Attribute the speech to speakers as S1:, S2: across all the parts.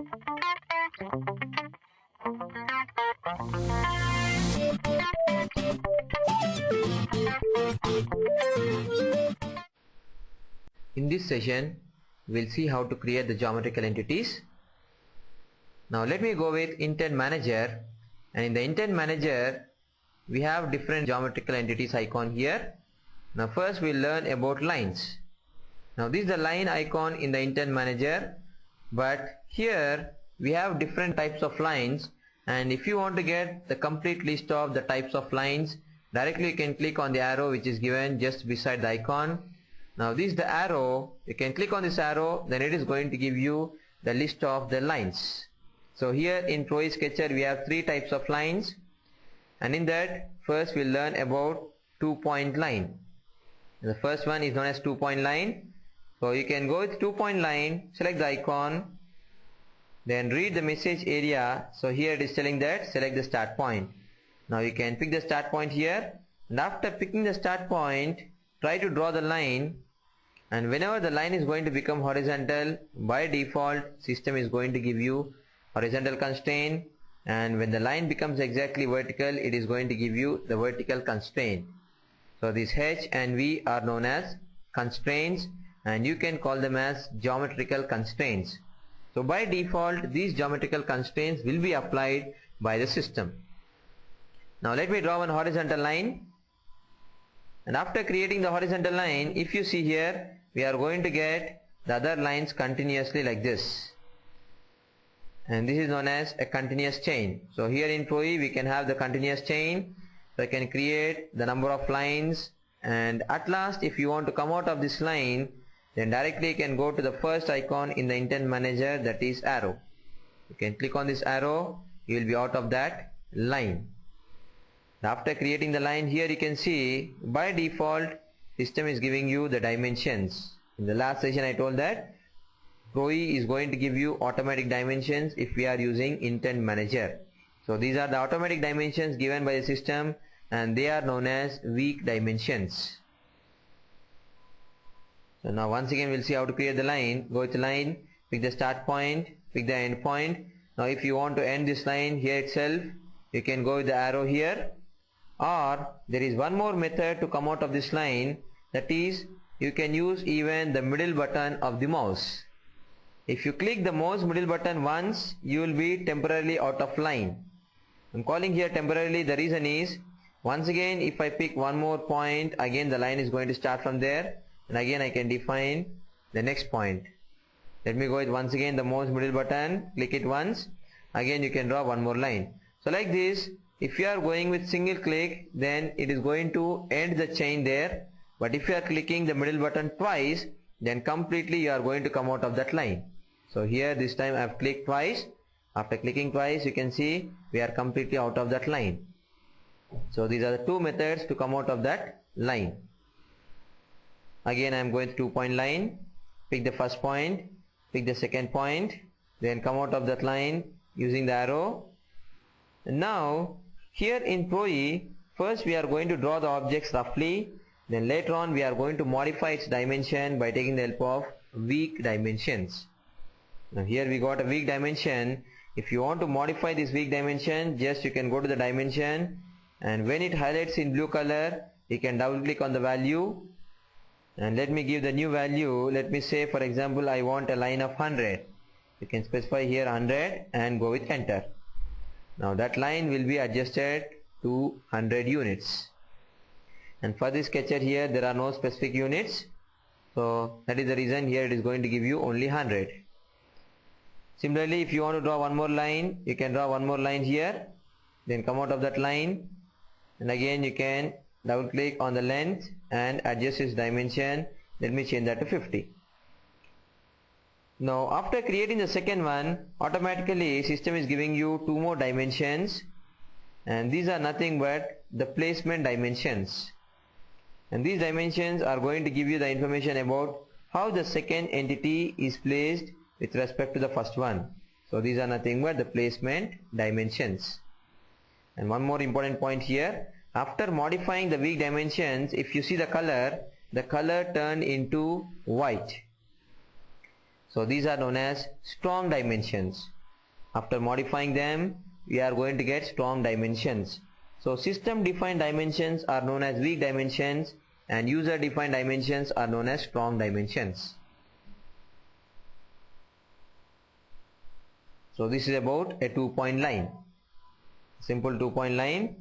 S1: In this session, we'll see how to create the geometrical entities. Now let me go with Intent Manager, and in the Intent Manager we have different geometrical entities icon here. Now first we'll learn about lines. Now this is the line icon in the Intent Manager, but here we have different types of lines, and if you want to get the complete list of the types of lines, directly you can click on the arrow which is given just beside the icon. Now this is the arrow. You can click on this arrow, then it is going to give you the list of the lines. So here in ProE Sketcher we have three types of lines, and in that first we'll learn about 2-point line. The first one is known as 2-point line. So you can go with 2-point line, select the icon, then read the message area. So here it is telling that select the start point. Now you can pick the start point here, and after picking the start point, try to draw the line, and whenever the line is going to become horizontal, by default system is going to give you horizontal constraint, and when the line becomes exactly vertical, it is going to give you the vertical constraint. So these H and V are known as constraints, and you can call them as geometrical constraints. So by default these geometrical constraints will be applied by the system. Now let me draw one horizontal line, and after creating the horizontal line, if you see here, we are going to get the other lines continuously like this, and this is known as a continuous chain. So here in ProE we can have the continuous chain. So I can create the number of lines, and at last if you want to come out of this line, then directly you can go to the first icon in the Intent Manager, that is arrow. You can click on this arrow, you will be out of that line. After creating the line, here you can see by default system is giving you the dimensions. In the last session I told that ProE is going to give you automatic dimensions if we are using Intent Manager. So these are the automatic dimensions given by the system, and they are known as weak dimensions. So now once again we'll see how to create the line. Go with the line, pick the start point, pick the end point. Now if you want to end this line here itself, you can go with the arrow here, or there is one more method to come out of this line, that is you can use even the middle button of the mouse. If you click the mouse middle button once, you will be temporarily out of line. I'm calling here temporarily, the reason is once again if I pick one more point, again the line is going to start from there, and again I can define the next point. Let me go with once again the mouse middle button, click it once, again you can draw one more line. So like this, if you are going with single click, then it is going to end the chain there, but if you are clicking the middle button twice, then completely you are going to come out of that line. So here this time I have clicked twice. After clicking twice, you can see we are completely out of that line. So these are the two methods to come out of that line. Again I am going to 2-point line, pick the first point, pick the second point, then come out of that line using the arrow. And now here in ProE, first we are going to draw the objects roughly, then later on we are going to modify its dimension by taking the help of weak dimensions. Now here we got a weak dimension. If you want to modify this weak dimension, just you can go to the dimension, and when it highlights in blue color, you can double click on the value, and let me give the new value. Let me say for example I want a line of 100. You can specify here 100 and go with enter. Now that line will be adjusted to 100 units, and for this sketcher here there are no specific units, so that is the reason here it is going to give you only 100. Similarly, if you want to draw one more line, you can draw one more line here, then come out of that line, and again you can double click on the length and adjust its dimension. Let me change that to 50. Now after creating the second one, automatically system is giving you two more dimensions, and these are nothing but the placement dimensions, and these dimensions are going to give you the information about how the second entity is placed with respect to the first one. So these are nothing but the placement dimensions. And one more important point here, after modifying the weak dimensions, if you see the color turned into white. So these are known as strong dimensions. After modifying them, we are going to get strong dimensions. So system defined dimensions are known as weak dimensions and user defined dimensions are known as strong dimensions. So this is about a 2-point line, simple 2-point line.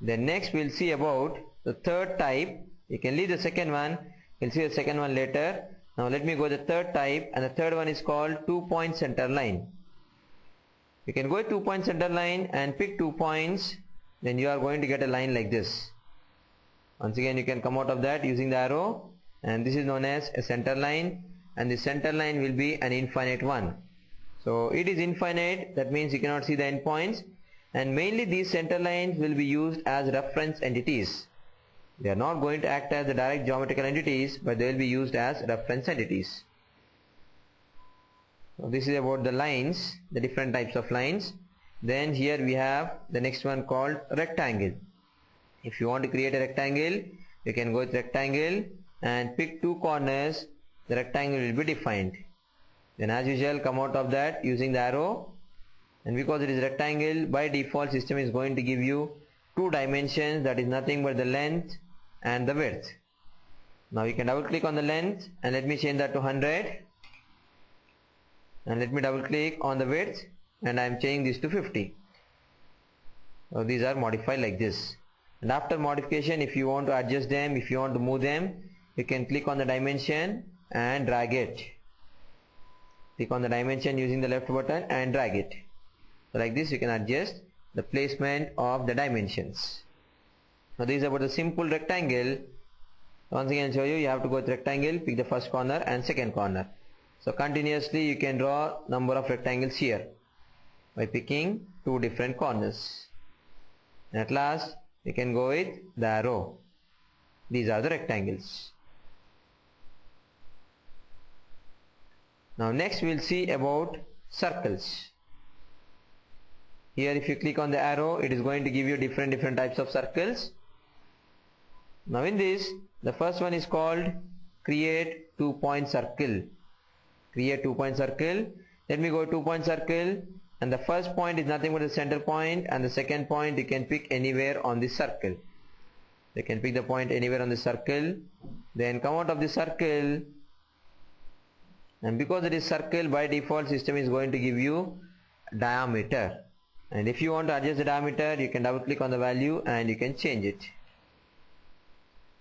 S1: Then next we'll see about the third type. You can leave the second one, we'll see the second one later. Now let me go to the third type, and the third one is called 2-point center line. You can go with 2-point center line and pick 2 points, then you are going to get a line like this. Once again you can come out of that using the arrow, and this is known as a center line, and the center line will be an infinite one. So it is infinite, that means you cannot see the endpoints, and mainly these center lines will be used as reference entities. They are not going to act as the direct geometrical entities, but they will be used as reference entities. So this is about the lines, the different types of lines. Then here we have the next one called rectangle. If you want to create a rectangle, you can go with rectangle and pick 2 corners. The rectangle will be defined. Then as usual, come out of that using the arrow, and because it is rectangle, by default system is going to give you 2 dimensions, that is nothing but the length and the width. Now you can double click on the length and let me change that to 100, and let me double click on the width and I am changing this to 50. So these are modified like this, and after modification, if you want to adjust them, if you want to move them, you can click on the dimension and drag it. Click on the dimension using the left button and drag it. So like this you can adjust the placement of the dimensions. Now this is about the simple rectangle. Once again I'll show you, you have to go with rectangle, pick the first corner and second corner. So continuously you can draw number of rectangles here by picking 2 different corners. And at last you can go with the arrow. These are the rectangles. Now next we will see about circles. Here if you click on the arrow, it is going to give you different types of circles. Now in this, the first one is called create 2-point circle. Create 2-point circle. Let me go 2-point circle, and the first point is nothing but the center point, and the second point you can pick anywhere on the circle. You can pick the point anywhere on the circle, then come out of the circle, and because it is circle, by default system is going to give you diameter, and if you want to adjust the diameter, you can double click on the value and you can change it.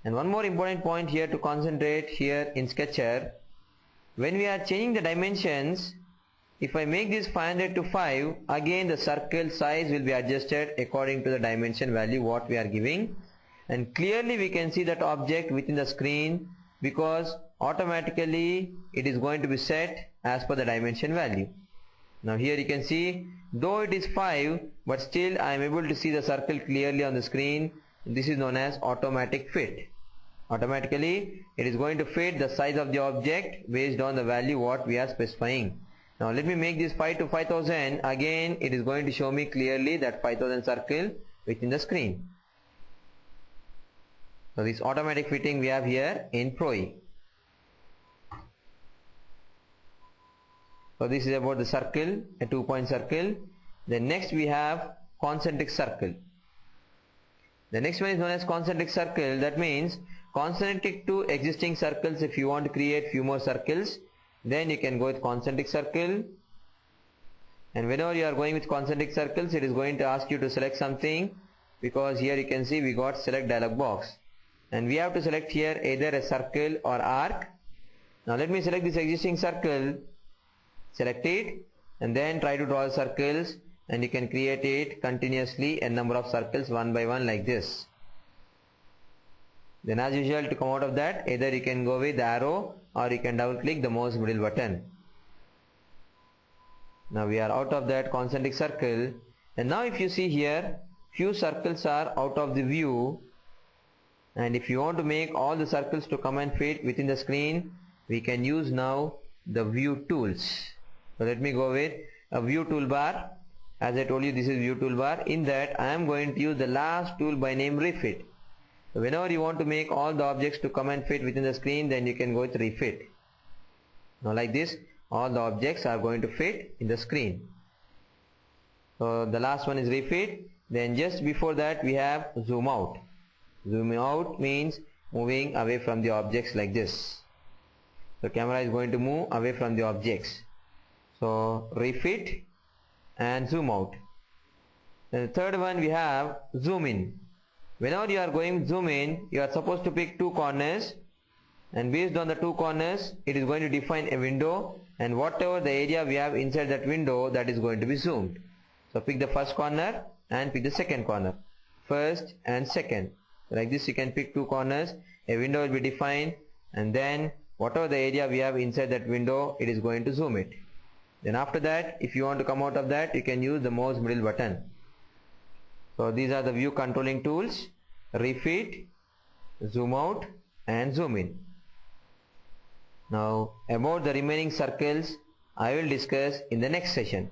S1: And one more important point here to concentrate here in Sketcher, when we are changing the dimensions, if I make this 500 to 5, again the circle size will be adjusted according to the dimension value what we are giving, and clearly we can see that object within the screen because automatically it is going to be set as per the dimension value. Now here you can see, though it is 5, but still I am able to see the circle clearly on the screen. This is known as automatic fit. Automatically it is going to fit the size of the object based on the value what we are specifying. Now let me make this 5 to 5000. Again it is going to show me clearly that 5000 circle within the screen. So this automatic fitting we have here in ProE. So this is about the circle, a 2-point circle. Then next we have concentric circle. The next one is known as concentric circle. That means concentric to existing circles. If you want to create few more circles, then you can go with concentric circle. And whenever you are going with concentric circles, it is going to ask you to select something, because here you can see we got select dialog box, and we have to select here either a circle or arc. Now let me select this existing circle, select it, and then try to draw the circles, and you can create it continuously a number of circles one by one like this. Then as usual, to come out of that, either you can go with the arrow or you can double click the mouse middle button. Now we are out of that concentric circle, and now if you see here, few circles are out of the view, and if you want to make all the circles to come and fit within the screen, we can use now the view tools. So let me go with a view toolbar. As I told you, this is view toolbar. In that I am going to use the last tool by name refit. So whenever you want to make all the objects to come and fit within the screen, then you can go with refit. Now like this, all the objects are going to fit in the screen. So the last one is refit. Then just before that we have zoom out. Zoom out means moving away from the objects like this. The camera is going to move away from the objects. So refit and zoom out. Then the third one we have zoom in. Whenever you are going zoom in, you are supposed to pick two corners, and based on the two corners it is going to define a window, and whatever the area we have inside that window, that is going to be zoomed. So pick the first corner and pick the second corner, first and second. Like this you can pick two corners, a window will be defined, and then whatever the area we have inside that window, it is going to zoom it. Then after that, if you want to come out of that, you can use the mouse middle button. So these are the view controlling tools: refit, zoom out and zoom in. Now about the remaining circles I will discuss in the next session.